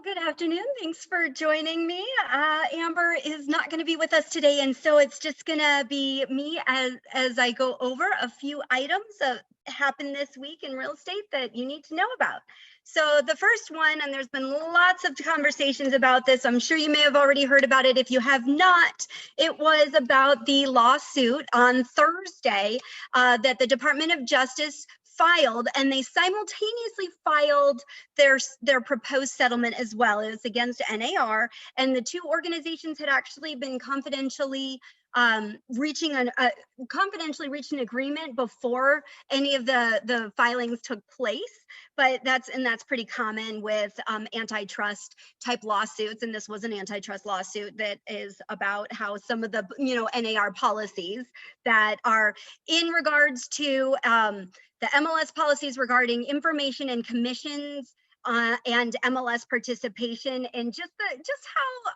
Well, good afternoon. Thanks for joining me. Amber is not going to be with us today, and so it's just going to be me as I go over a few items that happened this week in real estate that you need to know about. So the first one, and there's been lots of conversations about this. I'm sure you may have already heard about it. If you have not, it was about the lawsuit on Thursday that the Department of Justice filed, and they simultaneously filed their proposed settlement as well. It was against NAR, and the two organizations had actually been confidentially reaching an agreement before any of the filings took place. But that's pretty common with antitrust type lawsuits, and this was an antitrust lawsuit that is about how some of the NAR policies that are in regards to the MLS policies regarding information and commissions and MLS participation, and just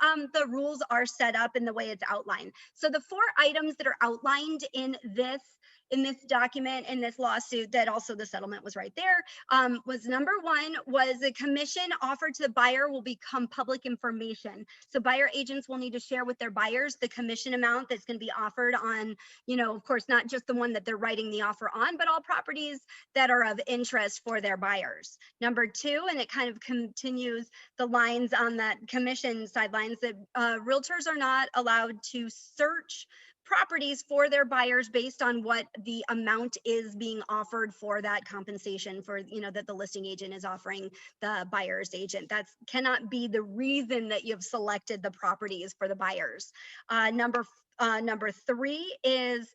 how the rules are set up and the way it's outlined. So the four items that are outlined in this document, in this lawsuit, that also the settlement was right there, was number one, was a commission offered to the buyer will become public information. So buyer agents will need to share with their buyers the commission amount that's going to be offered on, of course, not just the one that they're writing the offer on, but all properties that are of interest for their buyers. Number two, and it kind of continues the lines on that commission sidelines, that realtors are not allowed to search properties for their buyers based on what the amount is being offered for that compensation for, that the listing agent is offering the buyer's agent. That cannot be the reason that you've selected the properties for the buyers. Number three is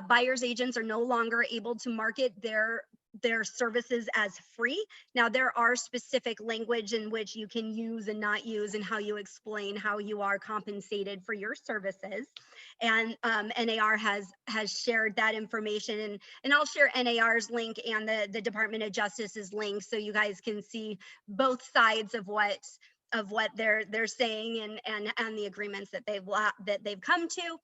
buyer's agents are no longer able to market their services as free. Now, there are specific language in which you can use and not use, and how you explain how you are compensated for your services. And NAR has shared that information, and I'll share NAR's link and the Department of Justice's link, so you guys can see both sides of what they're saying and the agreements that they've come to.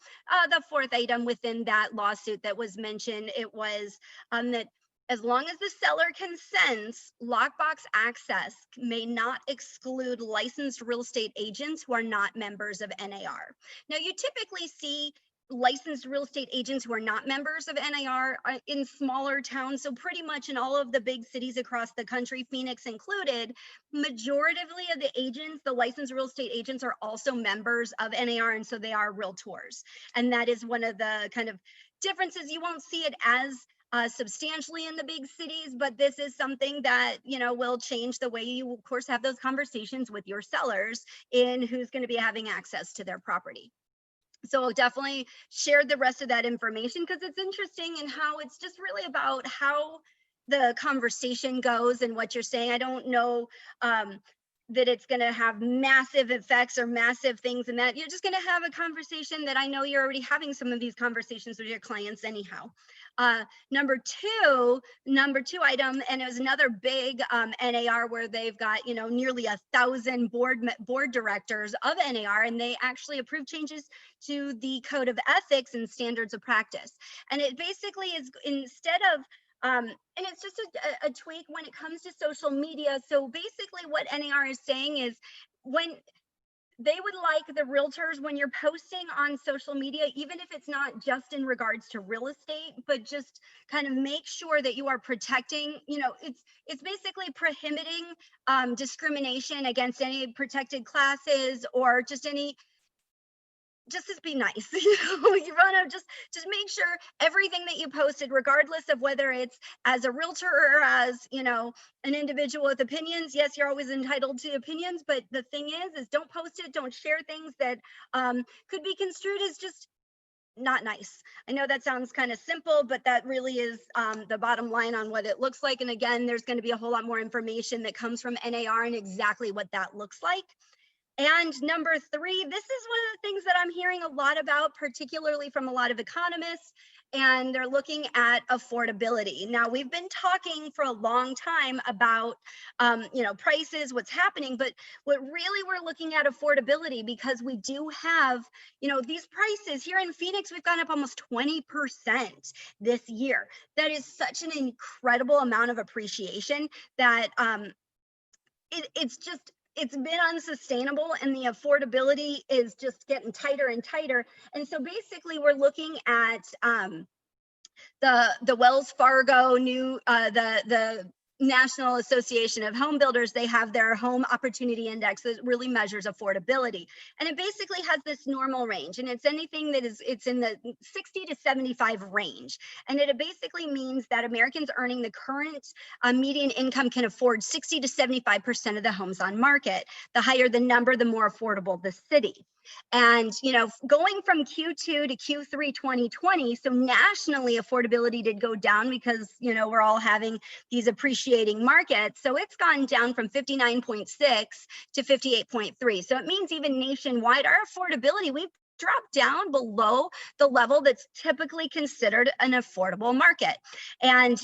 The fourth item within that lawsuit that was mentioned, it was that as long as the seller consents, lockbox access may not exclude licensed real estate agents who are not members of NAR. Now, you typically see licensed real estate agents who are not members of NAR in smaller towns. So pretty much in all of the big cities across the country, Phoenix included, majoritively of the agents, the licensed real estate agents, are also members of NAR, and so they are realtors. And that is one of the kind of differences. You won't see it as substantially in the big cities, but this is something that will change the way you, of course, have those conversations with your sellers in who's going to be having access to their property. So I'll definitely share the rest of that information because it's interesting, and how it's just really about how the conversation goes and what you're saying. I don't know that it's going to have massive effects or massive things, and that you're just going to have a conversation that I know you're already having some of these conversations with your clients anyhow. Number two item, and it was another big NAR where they've got nearly 1,000 board directors of NAR, and they actually approved changes to the code of ethics and standards of practice. And it basically is, instead of and it's just a tweak when it comes to social media. So basically what NAR is saying is, when they would like the realtors, when you're posting on social media, even if it's not just in regards to real estate, but just kind of make sure that you are protecting, it's basically prohibiting discrimination against any protected classes, or just be nice. You want to just make sure everything that you posted, regardless of whether it's as a realtor or as an individual with opinions. Yes, you're always entitled to opinions, but the thing is don't post it, don't share things that could be construed as just not nice. I know that sounds kind of simple, but that really is the bottom line on what it looks like. And again, there's going to be a whole lot more information that comes from NAR and exactly what that looks like. And number three, this is one of the things that I'm hearing a lot about, particularly from a lot of economists, and they're looking at affordability. Now, we've been talking for a long time about, prices, what's happening, but what really we're looking at affordability, because we do have, these prices here in Phoenix, we've gone up almost 20% this year. That is such an incredible amount of appreciation that it's just it's been unsustainable, and the affordability is just getting tighter and tighter. And so basically we're looking at the Wells Fargo new the National Association of Home Builders. They have their home opportunity index that really measures affordability, and it basically has this normal range, and it's anything that is, it's in the 60 to 75 range, and it basically means that Americans earning the current median income can afford 60 to 75% of the homes on market. The higher the number, the more affordable the city. And, going from Q2 to Q3 2020, so nationally affordability did go down because, we're all having these appreciating markets. So it's gone down from 59.6 to 58.3. So it means even nationwide, our affordability, we've dropped down below the level that's typically considered an affordable market. And,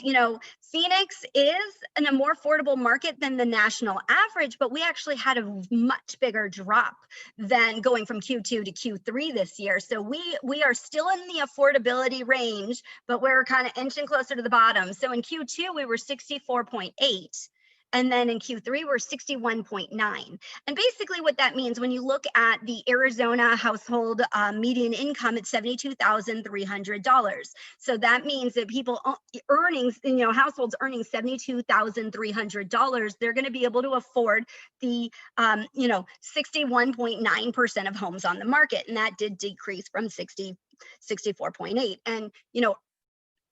Phoenix is a more affordable market than the national average, but we actually had a much bigger drop than going from Q2 to Q3 this year. So we are still in the affordability range, but we're kind of inching closer to the bottom. So in Q2, we were 64.8. And then in Q3, we're 61.9. And basically what that means, when you look at the Arizona household median income, it's $72,300. So that means that people earnings, households earning $72,300, they're going to be able to afford the, 61.9% of homes on the market. And that did decrease from 64.8. And,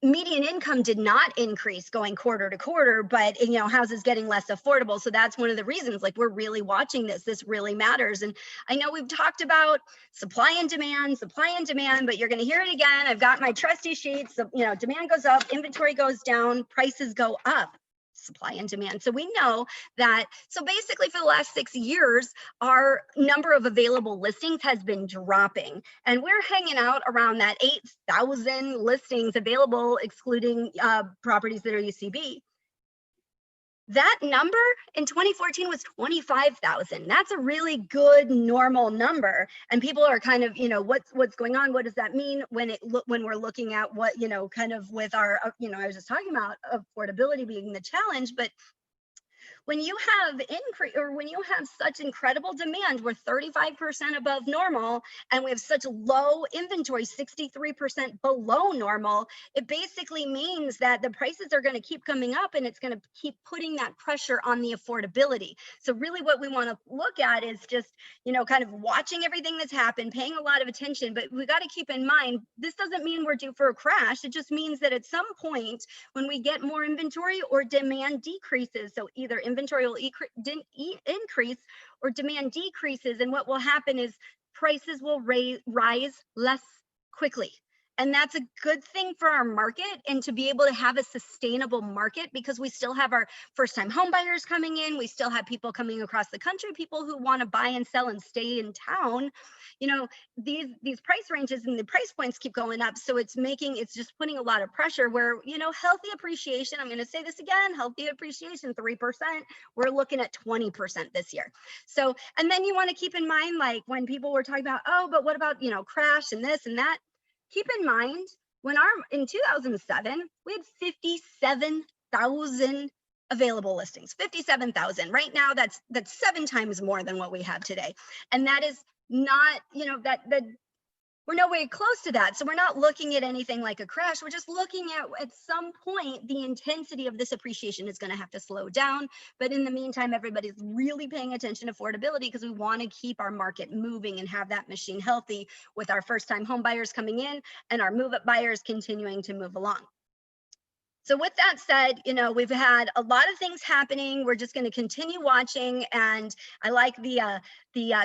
median income did not increase going quarter to quarter, but houses getting less affordable. So that's one of the reasons, like, we're really watching this really matters. And I know we've talked about supply and demand, but you're going to hear it again. I've got my trusty sheets. Demand goes up, inventory goes down, prices go up. Supply and demand. So we know that, so basically for the last 6 years, our number of available listings has been dropping, and we're hanging out around that 8,000 listings available, excluding properties that are UCB. That number in 2014 was 25,000. That's a really good normal number. And people are kind of, what's going on? What does that mean when we're looking at what, kind of with our, I was just talking about affordability being the challenge, but when you have when you have such incredible demand, we're 35% above normal, and we have such low inventory, 63% below normal, it basically means that the prices are going to keep coming up, and it's going to keep putting that pressure on the affordability. So really what we want to look at is just, kind of watching everything that's happened, paying a lot of attention, but we got to keep in mind, this doesn't mean we're due for a crash. It just means that at some point when we get more inventory or demand decreases, so either inventory will increase or demand decreases, and what will happen is prices will rise less quickly. And that's a good thing for our market, and to be able to have a sustainable market, because we still have our first-time home buyers coming in. We still have people coming across the country, people who want to buy and sell and stay in town. These price ranges and the price points keep going up. So it's just putting a lot of pressure where, healthy appreciation, I'm going to say this again, healthy appreciation, 3%, we're looking at 20% this year. So, and then you want to keep in mind, like when people were talking about, oh, but what about, crash and this and that? Keep in mind, in 2007, we had 57,000 available listings, 57,000. Right now, that's 7 times more than what we have today. And that is not, that we're nowhere close to that. So we're not looking at anything like a crash. We're just looking at some point, the intensity of this appreciation is going to have to slow down. But in the meantime, everybody's really paying attention to affordability, because we want to keep our market moving and have that machine healthy, with our first-time home buyers coming in and our move-up buyers continuing to move along. So with that said, we've had a lot of things happening. We're just going to continue watching, and I like the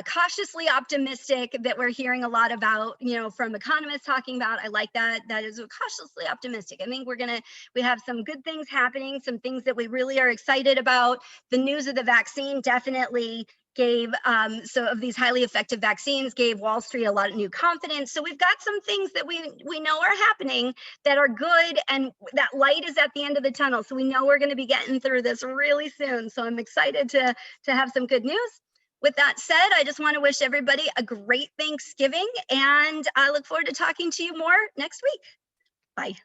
cautiously optimistic that we're hearing a lot about, from economists talking about. I like that. That is cautiously optimistic. I think we have some good things happening, some things that we really are excited about. The news of the vaccine definitely gave of these highly effective vaccines gave Wall Street a lot of new confidence. So we've got some things that we know are happening that are good, and that light is at the end of the tunnel. So we know we're going to be getting through this really soon. So I'm excited to have some good news. With that said, I just want to wish everybody a great Thanksgiving, and I look forward to talking to you more next week. Bye.